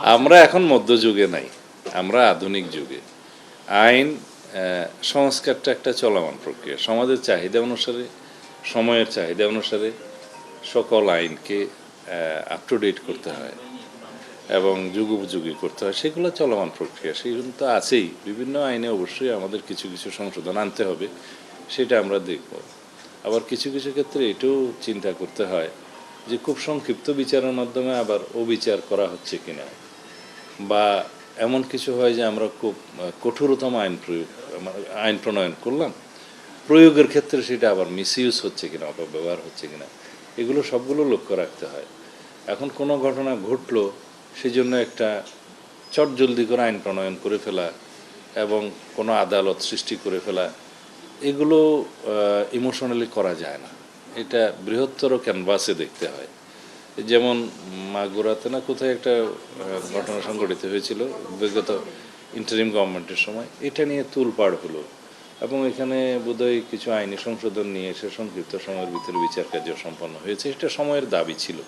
আমরা এখন মধ্যযুগে নাই, আমরা আধুনিক যুগে। আইন সংস্কারটা একটা চলমান প্রক্রিয়া। সমাজের চাহিদা অনুসারে, সময়ের চাহিদা অনুসারে সকল আইনকে আপ টু ডেট করতে হয় এবং যুগোপযোগী করতে হয়, সেগুলো চলমান প্রক্রিয়া। সেগুলো তো আছেই। বিভিন্ন আইনে অবশ্যই আমাদের কিছু কিছু সংশোধন আনতে হবে, সেটা আমরা দেখব। আবার কিছু কিছু ক্ষেত্রে এটাও চিন্তা করতে হয় যে খুব সংক্ষিপ্ত বিচারের মাধ্যমে আবার অবিচার করা হচ্ছে কিনা, বা এমন কিছু হয় যে আমরা খুব কঠোরতম আইন প্রণয়ন করলাম, প্রয়োগের ক্ষেত্রে সেটা আবার মিসইউজ হচ্ছে কিনা, অপব্যবহার হচ্ছে কিনা, এগুলো সবগুলো লক্ষ্য রাখতে হয়। এখন কোনো ঘটনা ঘটলো, সেই জন্য একটা চটজলদি করে আইন প্রণয়ন করে ফেলা এবং কোনো আদালত সৃষ্টি করে ফেলা, এগুলো ইমোশনালি করা যায় না। এটা বৃহত্তর ক্যানভাসে দেখতে হয়। যেমন মাগুরাতে না কোথায় একটা ঘটনা সংঘটিত হয়েছিল বিগত ইন্টারিম গভর্নমেন্টের সময়, এটা নিয়ে তুলপাড় হলো এবং এখানে বোধহয় কিছু আইনি সংশোধন নিয়ে এসে সংক্ষিপ্ত সময়ের ভিতরে বিচার কার্য সম্পন্ন হয়েছে। এটা সময়ের দাবি ছিল।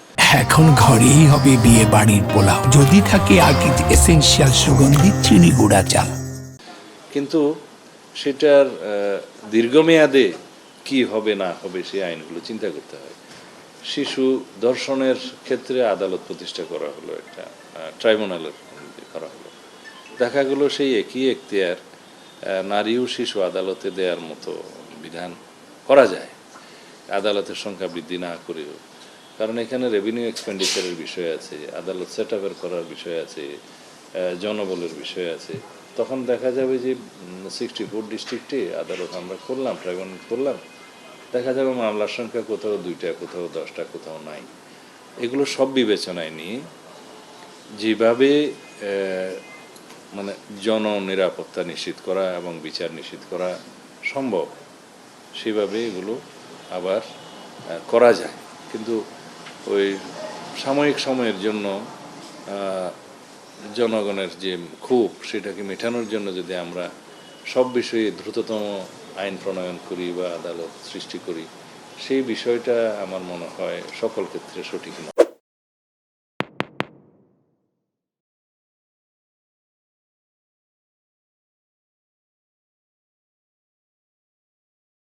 এখন ঘরেই হবে বিয়ে বাড়ির পোলাও, যদি থাকে আকিজ এসেনশিয়াল সুগন্ধি চিনি গুঁড়া চাল। কিন্তু সেটার দীর্ঘমেয়াদে কি হবে না হবে সেই আইনগুলো চিন্তা করতে হয়। শিশু ধর্ষণের ক্ষেত্রে আদালত প্রতিষ্ঠা করা হলো, একটা ট্রাইব্যুনালের করা হলো। দেখা গেলো সেই একই এখতিয়ার নারী ও শিশু আদালতে দেওয়ার মতো বিধান করা যায়, আদালতের সংখ্যা বৃদ্ধি না করেও। কারণ এখানে রেভিনিউ এক্সপেন্ডিচারের বিষয় আছে, আদালত সেট আপের করার বিষয় আছে, জনবলের বিষয় আছে। তখন দেখা যাবে যে 64 ডিস্ট্রিক্টে আদালত আমরা করলাম, ট্রাইব্যুনাল করলাম, দেখা যাবে মামলার সংখ্যা কোথাও 2টা, কোথাও 10টা, কোথাও নাই। এগুলো সব বিবেচনায় নিয়ে যেভাবে মানে জননিরাপত্তা নিশ্চিত করা এবং বিচার নিশ্চিত করা সম্ভব, সেভাবে এগুলো আবার করা যায়। কিন্তু ওই সাময়িক সময়ের জন্য জনগণের যে ক্ষোভ, সেটাকে মেটানোর জন্য যদি আমরা সব বিষয়ে দ্রুততম আইন প্রণয়ন করি বা আদালত সৃষ্টি করি, সেই বিষয়টা আমার মনে হয় সকল ক্ষেত্রে সঠিক নয়।